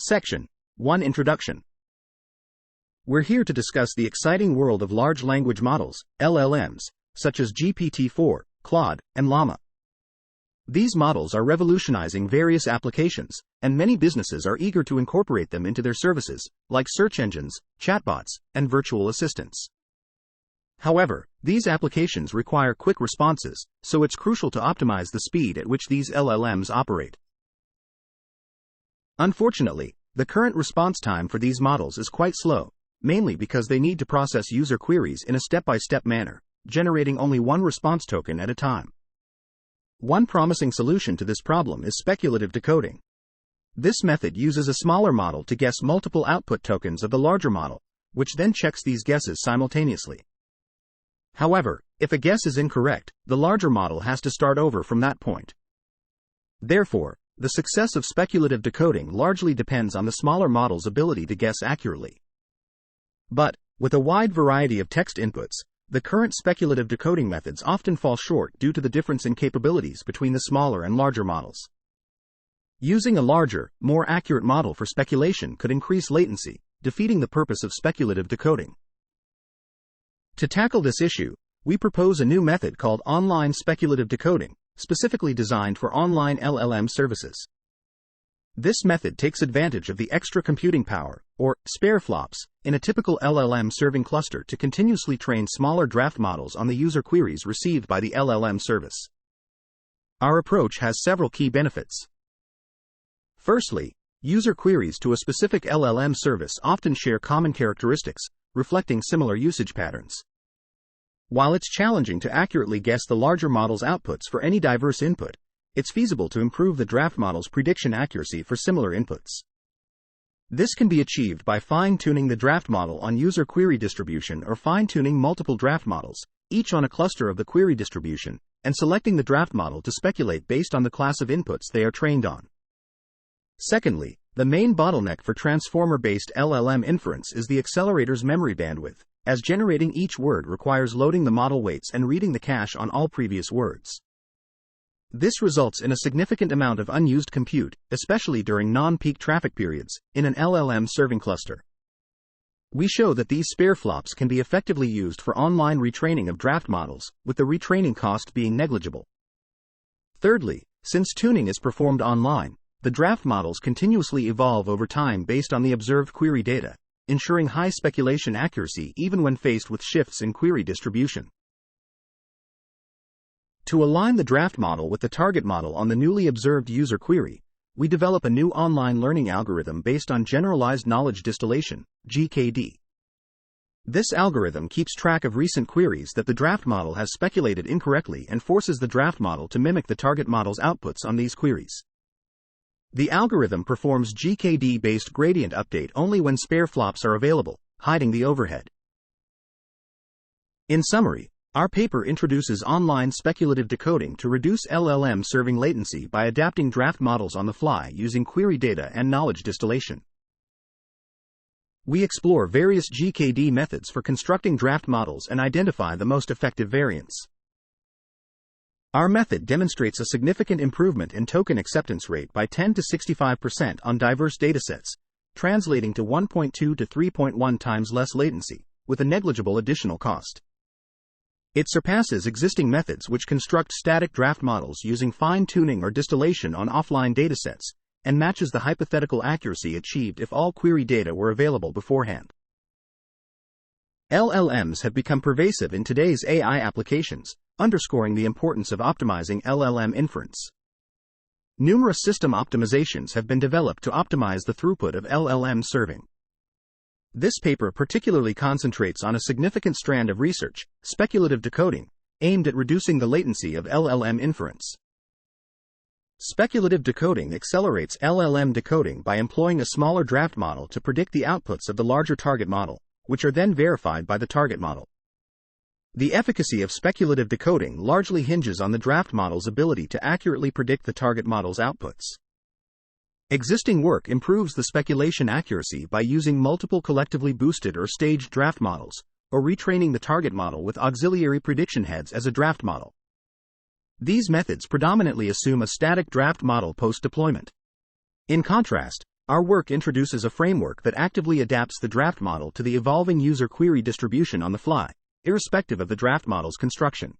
Section 1 Introduction. We're here to discuss the exciting world of large language models, LLMs, such as GPT-4, Claude, and Llama. These models are revolutionizing various applications, and many businesses are eager to incorporate them into their services, like search engines, chatbots, and virtual assistants. However, these applications require quick responses, so it's crucial to optimize the speed at which these LLMs operate. Unfortunately, the current response time for these models is quite slow, mainly because they need to process user queries in a step-by-step manner, generating only one response token at a time. One promising solution to this problem is speculative decoding. This method uses a smaller model to guess multiple output tokens of the larger model, which then checks these guesses simultaneously. However, if a guess is incorrect, the larger model has to start over from that point. Therefore, the success of speculative decoding largely depends on the smaller model's ability to guess accurately. But, with a wide variety of text inputs, the current speculative decoding methods often fall short due to the difference in capabilities between the smaller and larger models. Using a larger, more accurate model for speculation could increase latency, defeating the purpose of speculative decoding. To tackle this issue, we propose a new method called online speculative decoding, specifically designed for online LLM services. This method takes advantage of the extra computing power, or spare flops, in a typical LLM serving cluster to continuously train smaller draft models on the user queries received by the LLM service. Our approach has several key benefits. Firstly, user queries to a specific LLM service often share common characteristics, reflecting similar usage patterns. While it's challenging to accurately guess the larger model's outputs for any diverse input, it's feasible to improve the draft model's prediction accuracy for similar inputs. This can be achieved by fine-tuning the draft model on user query distribution or fine-tuning multiple draft models, each on a cluster of the query distribution, and selecting the draft model to speculate based on the class of inputs they are trained on. Secondly, the main bottleneck for transformer-based LLM inference is the accelerator's memory bandwidth, as generating each word requires loading the model weights and reading the cache on all previous words. This results in a significant amount of unused compute, especially during non-peak traffic periods, in an LLM serving cluster. We show that these spare flops can be effectively used for online retraining of draft models, with the retraining cost being negligible. Thirdly, since tuning is performed online, the draft models continuously evolve over time based on the observed query data, ensuring high speculation accuracy even when faced with shifts in query distribution. To align the draft model with the target model on the newly observed user query, we develop a new online learning algorithm based on generalized knowledge distillation, GKD. This algorithm keeps track of recent queries that the draft model has speculated incorrectly and forces the draft model to mimic the target model's outputs on these queries. The algorithm performs GKD-based gradient update only when spare flops are available, hiding the overhead. In summary, our paper introduces online speculative decoding to reduce LLM serving latency by adapting draft models on the fly using query data and knowledge distillation. We explore various GKD methods for constructing draft models and identify the most effective variants. Our method demonstrates a significant improvement in token acceptance rate by 10 to 65% on diverse datasets, translating to 1.2 to 3.1 times less latency, with a negligible additional cost. It surpasses existing methods which construct static draft models using fine-tuning or distillation on offline datasets, and matches the hypothetical accuracy achieved if all query data were available beforehand. LLMs have become pervasive in today's AI applications, underscoring the importance of optimizing LLM inference. Numerous system optimizations have been developed to optimize the throughput of LLM serving. This paper particularly concentrates on a significant strand of research, speculative decoding, aimed at reducing the latency of LLM inference. Speculative decoding accelerates LLM decoding by employing a smaller draft model to predict the outputs of the larger target model, which are then verified by the target model. The efficacy of speculative decoding largely hinges on the draft model's ability to accurately predict the target model's outputs. Existing work improves the speculation accuracy by using multiple collectively boosted or staged draft models, or retraining the target model with auxiliary prediction heads as a draft model. These methods predominantly assume a static draft model post-deployment. In contrast, our work introduces a framework that actively adapts the draft model to the evolving user query distribution on the fly, irrespective of the draft model's construction.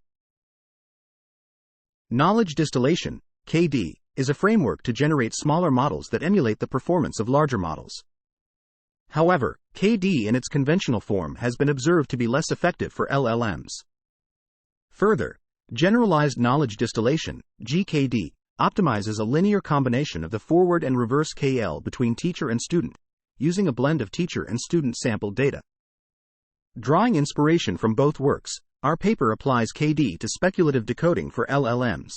Knowledge distillation, KD, is a framework to generate smaller models that emulate the performance of larger models. However, KD in its conventional form has been observed to be less effective for LLMs. Further, generalized knowledge distillation, GKD, optimizes a linear combination of the forward and reverse KL between teacher and student, using a blend of teacher and student sampled data. Drawing inspiration from both works, our paper applies KD to speculative decoding for LLMs.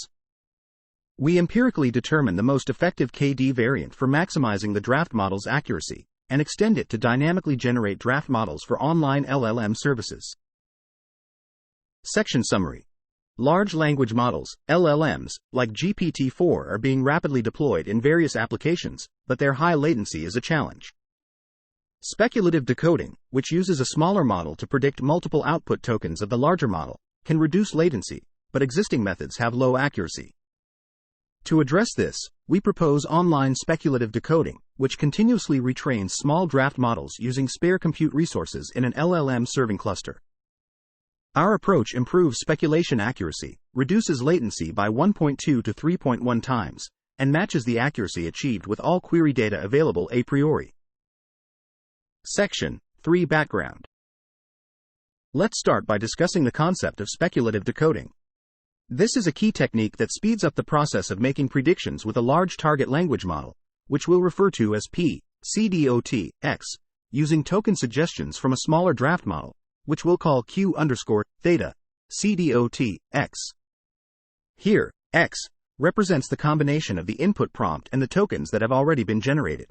We empirically determine the most effective KD variant for maximizing the draft model's accuracy, and extend it to dynamically generate draft models for online LLM services. Section Summary. Large language models, LLMs, like GPT-4 are being rapidly deployed in various applications, but their high latency is a challenge. Speculative decoding, which uses a smaller model to predict multiple output tokens of the larger model, can reduce latency, but existing methods have low accuracy. To address this, we propose online speculative decoding, which continuously retrains small draft models using spare compute resources in an LLM serving cluster. Our approach improves speculation accuracy, reduces latency by 1.2 to 3.1 times, and matches the accuracy achieved with all query data available a priori. Section 3 Background. Let's start by discussing the concept of speculative decoding. This is a key technique that speeds up the process of making predictions with a large target language model, which we'll refer to as P-CDOT-X, using token suggestions from a smaller draft model, which we'll call Q_theta, CDOT-X. Here, X represents the combination of the input prompt and the tokens that have already been generated.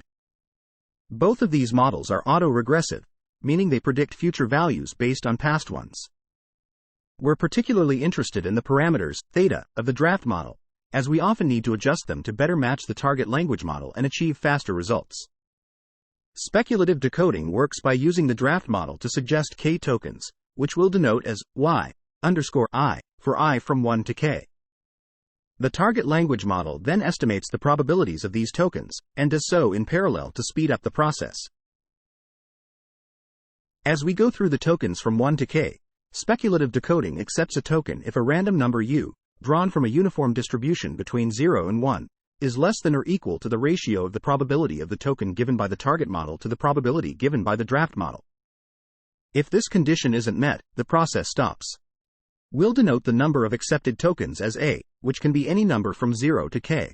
Both of these models are autoregressive, meaning they predict future values based on past ones. We're particularly interested in the parameters, theta, of the draft model, as we often need to adjust them to better match the target language model and achieve faster results. Speculative decoding works by using the draft model to suggest K tokens, which we'll denote as Y_I for I from 1 to K. The target language model then estimates the probabilities of these tokens, and does so in parallel to speed up the process. As we go through the tokens from 1 to K, speculative decoding accepts a token if a random number U, drawn from a uniform distribution between 0 and 1, is less than or equal to the ratio of the probability of the token given by the target model to the probability given by the draft model. If this condition isn't met, the process stops. We'll denote the number of accepted tokens as A, which can be any number from 0 to K.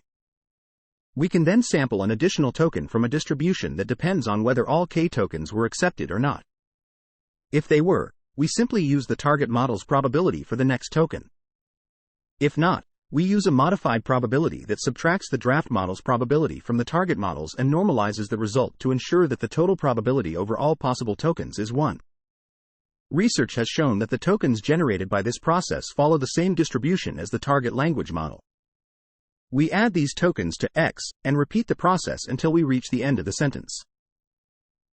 We can then sample an additional token from a distribution that depends on whether all K tokens were accepted or not. If they were, we simply use the target model's probability for the next token. If not, we use a modified probability that subtracts the draft model's probability from the target models and normalizes the result to ensure that the total probability over all possible tokens is 1. Research has shown that the tokens generated by this process follow the same distribution as the target language model. We add these tokens to X and repeat the process until we reach the end of the sentence.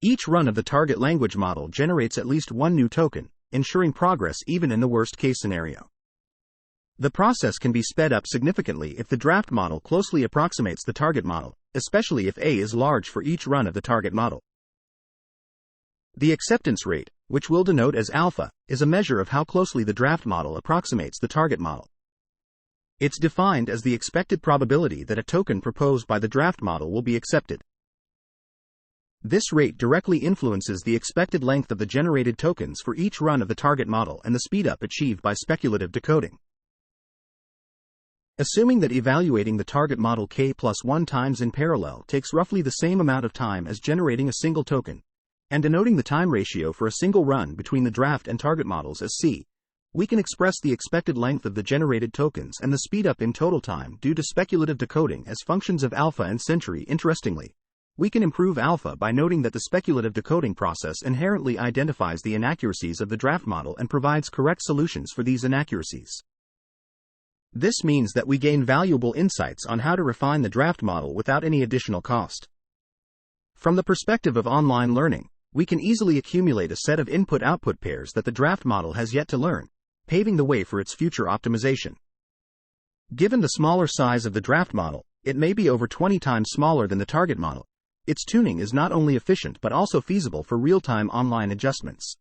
Each run of the target language model generates at least one new token, ensuring progress even in the worst-case scenario. The process can be sped up significantly if the draft model closely approximates the target model, especially if A is large for each run of the target model. The acceptance rate, which we'll denote as alpha, is a measure of how closely the draft model approximates the target model. It's defined as the expected probability that a token proposed by the draft model will be accepted. This rate directly influences the expected length of the generated tokens for each run of the target model and the speedup achieved by speculative decoding. Assuming that evaluating the target model K+1 times in parallel takes roughly the same amount of time as generating a single token, and denoting the time ratio for a single run between the draft and target models as C, we can express the expected length of the generated tokens and the speedup in total time due to speculative decoding as functions of alpha and century. Interestingly, we can improve alpha by noting that the speculative decoding process inherently identifies the inaccuracies of the draft model and provides correct solutions for these inaccuracies. This means that we gain valuable insights on how to refine the draft model without any additional cost. From the perspective of online learning, we can easily accumulate a set of input-output pairs that the draft model has yet to learn, paving the way for its future optimization. Given the smaller size of the draft model, it may be over 20 times smaller than the target model, its tuning is not only efficient but also feasible for real-time online adjustments.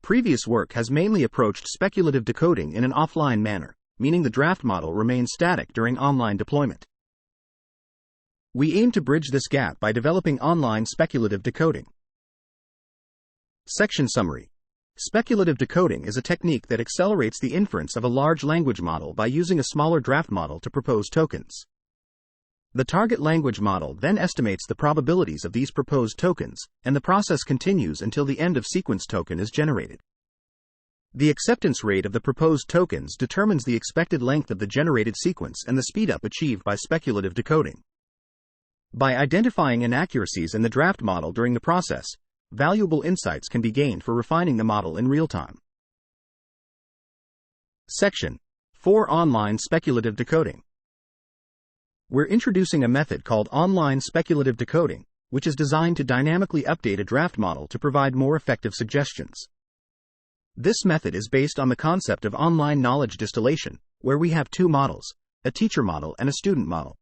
Previous work has mainly approached speculative decoding in an offline manner, meaning the draft model remains static during online deployment. We aim to bridge this gap by developing online speculative decoding. Section Summary. Speculative decoding is a technique that accelerates the inference of a large language model by using a smaller draft model to propose tokens. The target language model then estimates the probabilities of these proposed tokens, and the process continues until the end of sequence token is generated. The acceptance rate of the proposed tokens determines the expected length of the generated sequence and the speedup achieved by speculative decoding. By identifying inaccuracies in the draft model during the process, valuable insights can be gained for refining the model in real time. Section 4. Online speculative decoding. We're introducing a method called online speculative decoding, which is designed to dynamically update a draft model to provide more effective suggestions. This method is based on the concept of online knowledge distillation, where we have two models, a teacher model and a student model.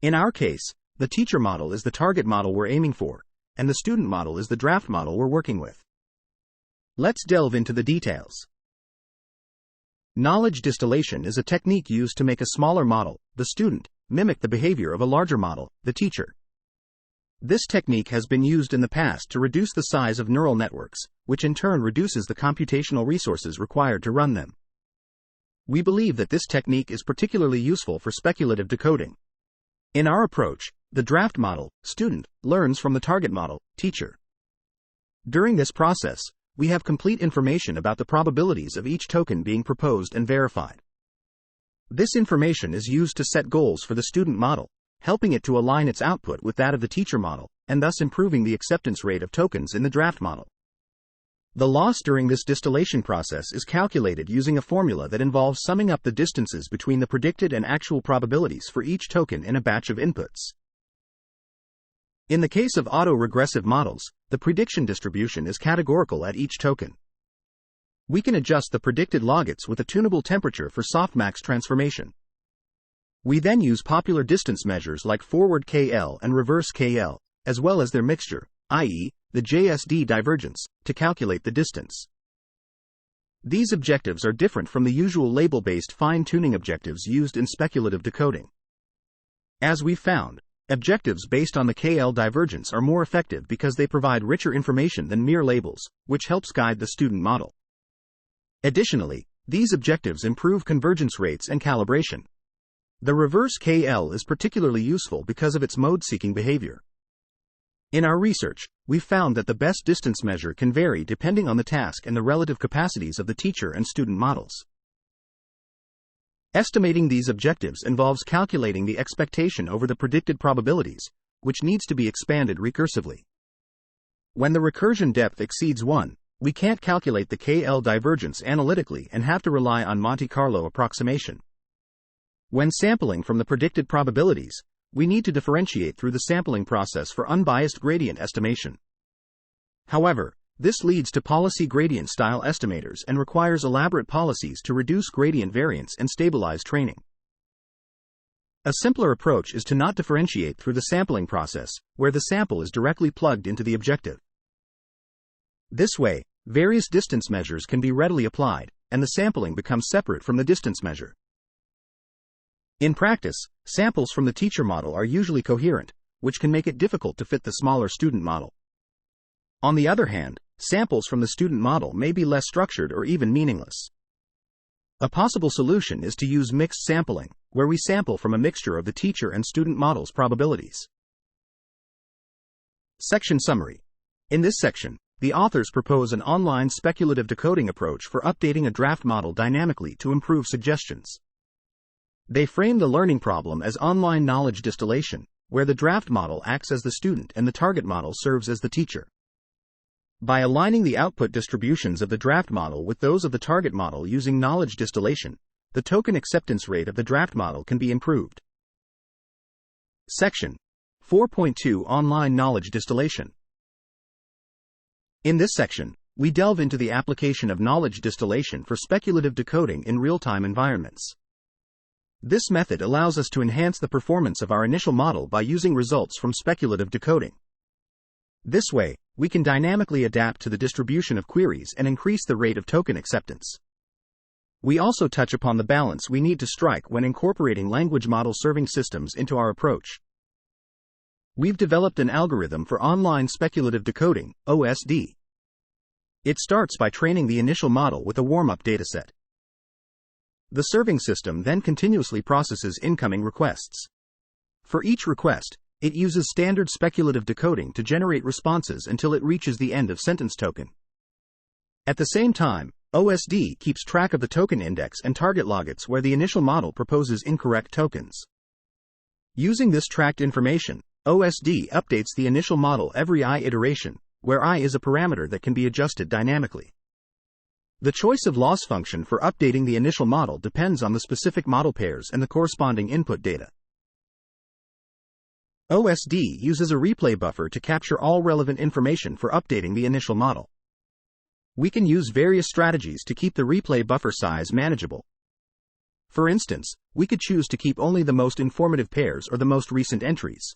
In our case, the teacher model is the target model we're aiming for, and the student model is the draft model we're working with. Let's delve into the details. Knowledge distillation is a technique used to make a smaller model, the student, mimic the behavior of a larger model, the teacher. This technique has been used in the past to reduce the size of neural networks, which in turn reduces the computational resources required to run them. We believe that this technique is particularly useful for speculative decoding. In our approach, the draft model, student, learns from the target model, teacher. During this process, we have complete information about the probabilities of each token being proposed and verified. This information is used to set goals for the student model, helping it to align its output with that of the teacher model, and thus improving the acceptance rate of tokens in the draft model. The loss during this distillation process is calculated using a formula that involves summing up the distances between the predicted and actual probabilities for each token in a batch of inputs. In the case of auto-regressive models, the prediction distribution is categorical at each token. We can adjust the predicted logits with a tunable temperature for softmax transformation. We then use popular distance measures like forward KL and reverse KL, as well as their mixture, i.e., the JSD divergence, to calculate the distance. These objectives are different from the usual label-based fine-tuning objectives used in speculative decoding. As we found, objectives based on the KL divergence are more effective because they provide richer information than mere labels, which helps guide the student model. Additionally, these objectives improve convergence rates and calibration. The reverse KL is particularly useful because of its mode-seeking behavior. In our research, we found that the best distance measure can vary depending on the task and the relative capacities of the teacher and student models. Estimating these objectives involves calculating the expectation over the predicted probabilities, which needs to be expanded recursively. When the recursion depth exceeds 1, we can't calculate the KL divergence analytically and have to rely on Monte Carlo approximation. When sampling from the predicted probabilities, we need to differentiate through the sampling process for unbiased gradient estimation. However, this leads to policy gradient style estimators and requires elaborate policies to reduce gradient variance and stabilize training. A simpler approach is to not differentiate through the sampling process, where the sample is directly plugged into the objective. This way, various distance measures can be readily applied, and the sampling becomes separate from the distance measure. In practice, samples from the teacher model are usually coherent, which can make it difficult to fit the smaller student model. On the other hand, samples from the student model may be less structured or even meaningless. A possible solution is to use mixed sampling, where we sample from a mixture of the teacher and student model's probabilities. Section Summary. In this section, the authors propose an online speculative decoding approach for updating a draft model dynamically to improve suggestions. They frame the learning problem as online knowledge distillation, where the draft model acts as the student and the target model serves as the teacher. By aligning the output distributions of the draft model with those of the target model using knowledge distillation, the token acceptance rate of the draft model can be improved. Section 4.2 Online Knowledge Distillation. In this section, we delve into the application of knowledge distillation for speculative decoding in real-time environments. This method allows us to enhance the performance of our initial model by using results from speculative decoding. This way, we can dynamically adapt to the distribution of queries and increase the rate of token acceptance. We also touch upon the balance we need to strike when incorporating language model serving systems into our approach. We've developed an algorithm for online speculative decoding, OSD. It starts by training the initial model with a warm-up dataset. The serving system then continuously processes incoming requests. For each request, it uses standard speculative decoding to generate responses until it reaches the end of sentence token. At the same time, OSD keeps track of the token index and target logits where the initial model proposes incorrect tokens. Using this tracked information, OSD updates the initial model every I iteration, where I is a parameter that can be adjusted dynamically. The choice of loss function for updating the initial model depends on the specific model pairs and the corresponding input data. OSD uses a replay buffer to capture all relevant information for updating the initial model. We can use various strategies to keep the replay buffer size manageable. For instance, we could choose to keep only the most informative pairs or the most recent entries.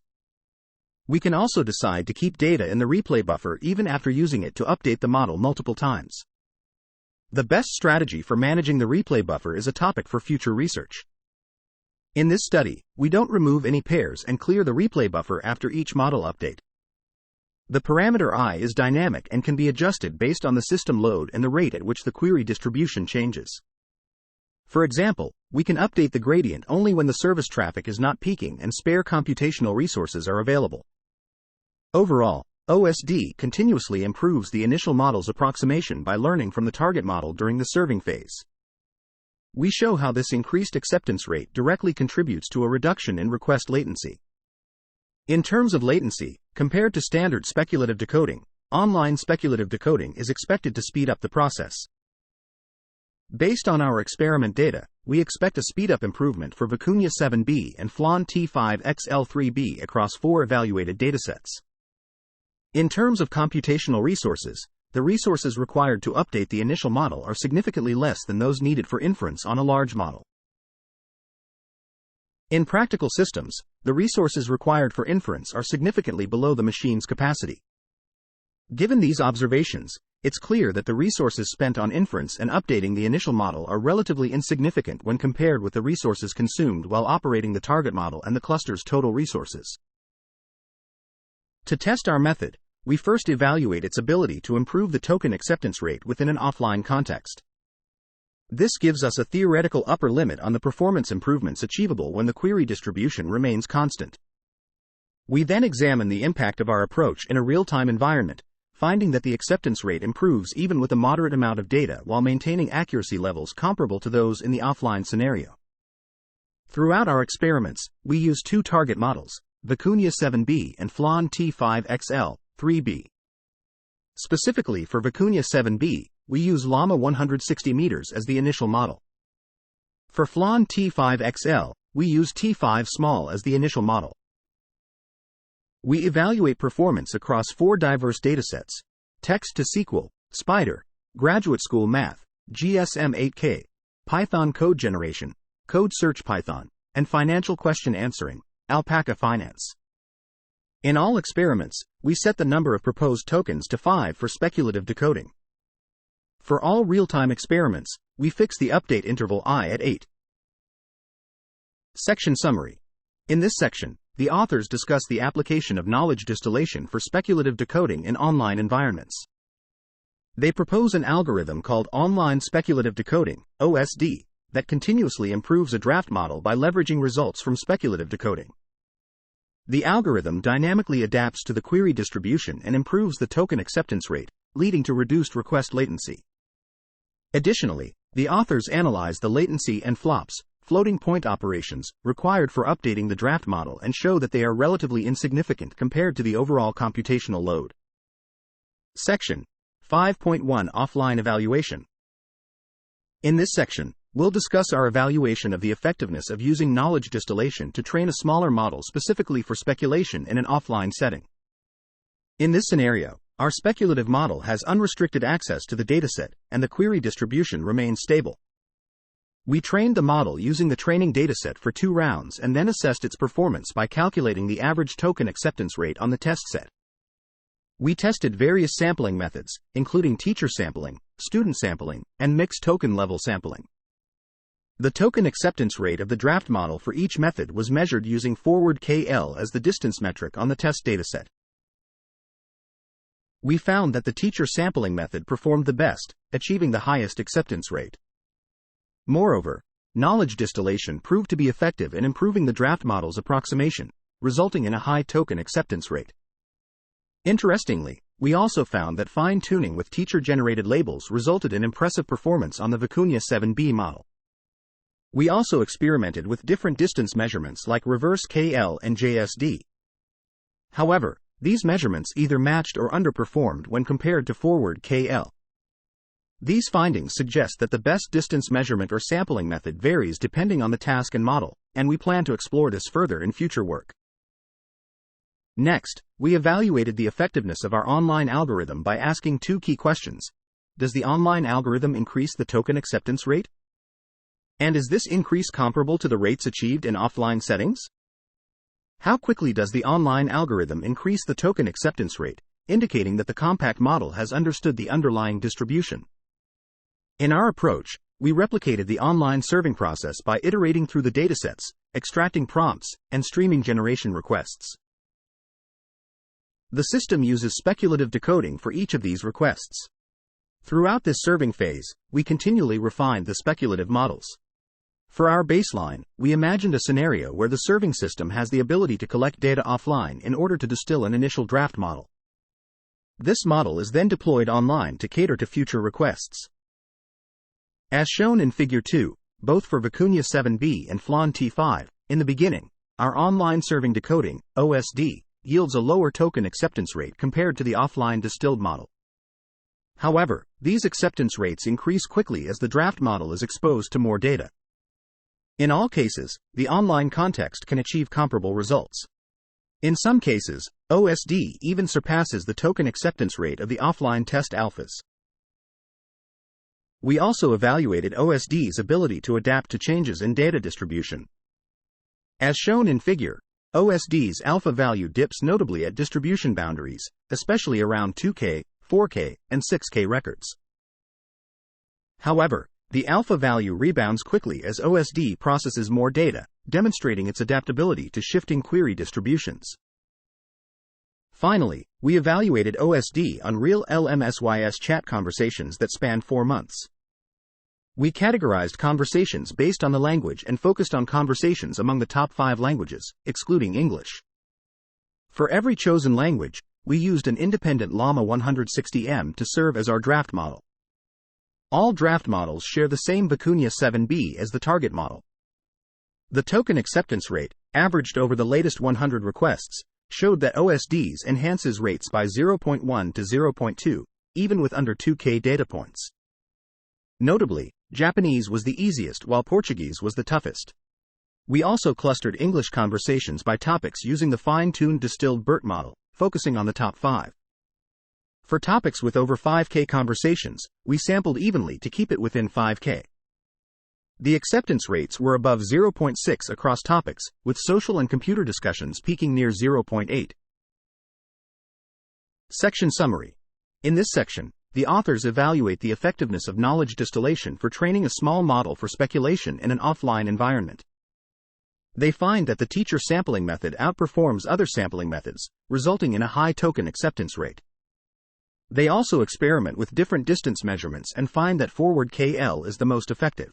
We can also decide to keep data in the replay buffer even after using it to update the model multiple times. The best strategy for managing the replay buffer is a topic for future research. In this study, we don't remove any pairs and clear the replay buffer after each model update. The parameter I is dynamic and can be adjusted based on the system load and the rate at which the query distribution changes. For example, we can update the gradient only when the service traffic is not peaking and spare computational resources are available. Overall, OSD continuously improves the initial model's approximation by learning from the target model during the serving phase. We show how this increased acceptance rate directly contributes to a reduction in request latency. In terms of latency, compared to standard speculative decoding, online speculative decoding is expected to speed up the process. Based on our experiment data, we expect a speed-up improvement for Vicuña 7b and Flan T5XL3b across 4 evaluated datasets. In terms of computational resources, the resources required to update the initial model are significantly less than those needed for inference on a large model. In practical systems, the resources required for inference are significantly below the machine's capacity. Given these observations, it's clear that the resources spent on inference and updating the initial model are relatively insignificant when compared with the resources consumed while operating the target model and the cluster's total resources. To test our method, we first evaluate its ability to improve the token acceptance rate within an offline context. This gives us a theoretical upper limit on the performance improvements achievable when the query distribution remains constant. We then examine the impact of our approach in a real-time environment, finding that the acceptance rate improves even with a moderate amount of data while maintaining accuracy levels comparable to those in the offline scenario. Throughout our experiments, we use 2 target models, Vicuña 7b and Flan T5XL3b. Specifically for Vicuña 7b, we use Llama 160 meters as the initial model. For Flan T5XL, we use T5 small as the initial model. We evaluate performance across 4 diverse datasets: text to SQL, Spider, Graduate School Math, GSM-8K, Python code generation, Code Search Python, and financial question answering, Alpaca Finance. In all experiments, we set the number of proposed tokens to 5 for speculative decoding. For all real-time experiments, we fix the update interval I at 8. Section Summary. In this section, the authors discuss the application of knowledge distillation for speculative decoding in online environments. They propose an algorithm called Online Speculative Decoding, OSD, that continuously improves a draft model by leveraging results from speculative decoding. The algorithm dynamically adapts to the query distribution and improves the token acceptance rate, leading to reduced request latency. Additionally, the authors analyze the latency and flops, floating point operations, required for updating the draft model and show that they are relatively insignificant compared to the overall computational load. Section 5.1 Offline Evaluation. In this section, we'll discuss our evaluation of the effectiveness of using knowledge distillation to train a smaller model specifically for speculation in an offline setting. In this scenario, our speculative model has unrestricted access to the dataset, and the query distribution remains stable. We trained the model using the training dataset for 2 rounds and then assessed its performance by calculating the average token acceptance rate on the test set. We tested various sampling methods, including teacher sampling, student sampling, and mixed token level sampling. The token acceptance rate of the draft model for each method was measured using forward KL as the distance metric on the test dataset. We found that the teacher sampling method performed the best, achieving the highest acceptance rate. Moreover, knowledge distillation proved to be effective in improving the draft model's approximation, resulting in a high token acceptance rate. Interestingly, we also found that fine-tuning with teacher-generated labels resulted in impressive performance on the Vicuña 7B model. We also experimented with different distance measurements like reverse KL and JSD. However, these measurements either matched or underperformed when compared to forward KL. These findings suggest that the best distance measurement or sampling method varies depending on the task and model, and we plan to explore this further in future work. Next, we evaluated the effectiveness of our online algorithm by asking 2 key questions. Does the online algorithm increase the token acceptance rate? And is this increase comparable to the rates achieved in offline settings? How quickly does the online algorithm increase the token acceptance rate, indicating that the compact model has understood the underlying distribution? In our approach, we replicated the online serving process by iterating through the datasets, extracting prompts, and streaming generation requests. The system uses speculative decoding for each of these requests. Throughout this serving phase, we continually refined the speculative models. For our baseline, we imagined a scenario where the serving system has the ability to collect data offline in order to distill an initial draft model. This model is then deployed online to cater to future requests. As shown in Figure 2, both for Vicuña 7B and Flan T5, in the beginning, our online serving decoding, OSD, yields a lower token acceptance rate compared to the offline distilled model. However, these acceptance rates increase quickly as the draft model is exposed to more data. In all cases, the online context can achieve comparable results. In some cases, OSD even surpasses the token acceptance rate of the offline test alphas. We also evaluated OSD's ability to adapt to changes in data distribution. As shown in figure, OSD's alpha value dips notably at distribution boundaries, especially around 2K, 4K, and 6K records. However, the alpha value rebounds quickly as OSD processes more data, demonstrating its adaptability to shifting query distributions. Finally, we evaluated OSD on real LMSYS chat conversations that spanned 4 months. We categorized conversations based on the language and focused on conversations among the top 5 languages, excluding English. For every chosen language, we used an independent Llama 160M to serve as our draft model. All draft models share the same Vicuña 7B as the target model. The token acceptance rate, averaged over the latest 100 requests, showed that OSDs enhances rates by 0.1 to 0.2, even with under 2K data points. Notably, Japanese was the easiest while Portuguese was the toughest. We also clustered English conversations by topics using the fine-tuned distilled BERT model, focusing on the top 5. For topics with over 5K conversations, we sampled evenly to keep it within 5K. The acceptance rates were above 0.6 across topics, with social and computer discussions peaking near 0.8. Section Summary. In this section, the authors evaluate the effectiveness of knowledge distillation for training a small model for speculation in an offline environment. They find that the teacher sampling method outperforms other sampling methods, resulting in a high token acceptance rate. They also experiment with different distance measurements and find that forward KL is the most effective.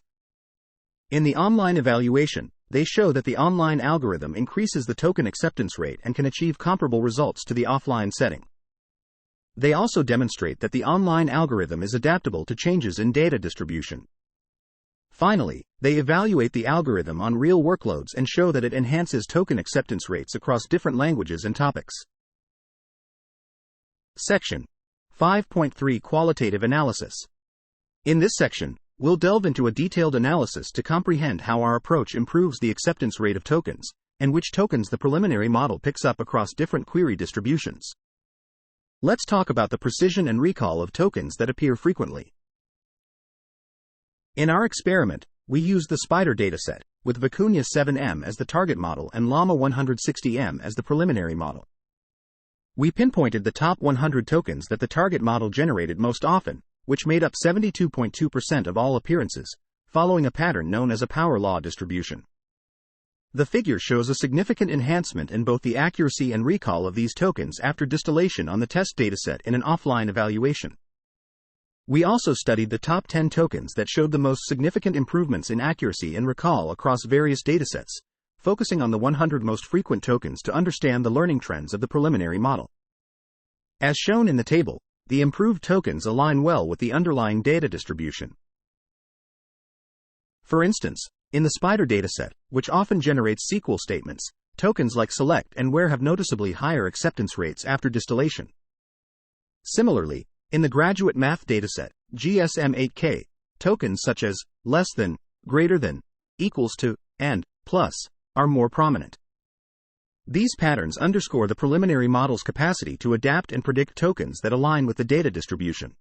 In the online evaluation, they show that the online algorithm increases the token acceptance rate and can achieve comparable results to the offline setting. They also demonstrate that the online algorithm is adaptable to changes in data distribution. Finally, they evaluate the algorithm on real workloads and show that it enhances token acceptance rates across different languages and topics. Section 5.3 Qualitative Analysis. In this section, we'll delve into a detailed analysis to comprehend how our approach improves the acceptance rate of tokens, and which tokens the preliminary model picks up across different query distributions. Let's talk about the precision and recall of tokens that appear frequently. In our experiment, we used the Spider dataset, with Vicuña 7M as the target model and Llama 160M as the preliminary model. We pinpointed the top 100 tokens that the target model generated most often, which made up 72.2% of all appearances, following a pattern known as a power law distribution. The figure shows a significant enhancement in both the accuracy and recall of these tokens after distillation on the test dataset in an offline evaluation. We also studied the top 10 tokens that showed the most significant improvements in accuracy and recall across various datasets, focusing on the 100 most frequent tokens to understand the learning trends of the preliminary model. As shown in the table, the improved tokens align well with the underlying data distribution. For instance, in the Spider dataset, which often generates SQL statements, tokens like select and where have noticeably higher acceptance rates after distillation. Similarly, in the graduate math dataset, GSM-8K, tokens such as less than, greater than, equals to, and plus are more prominent. These patterns underscore the preliminary model's capacity to adapt and predict tokens that align with the data distribution.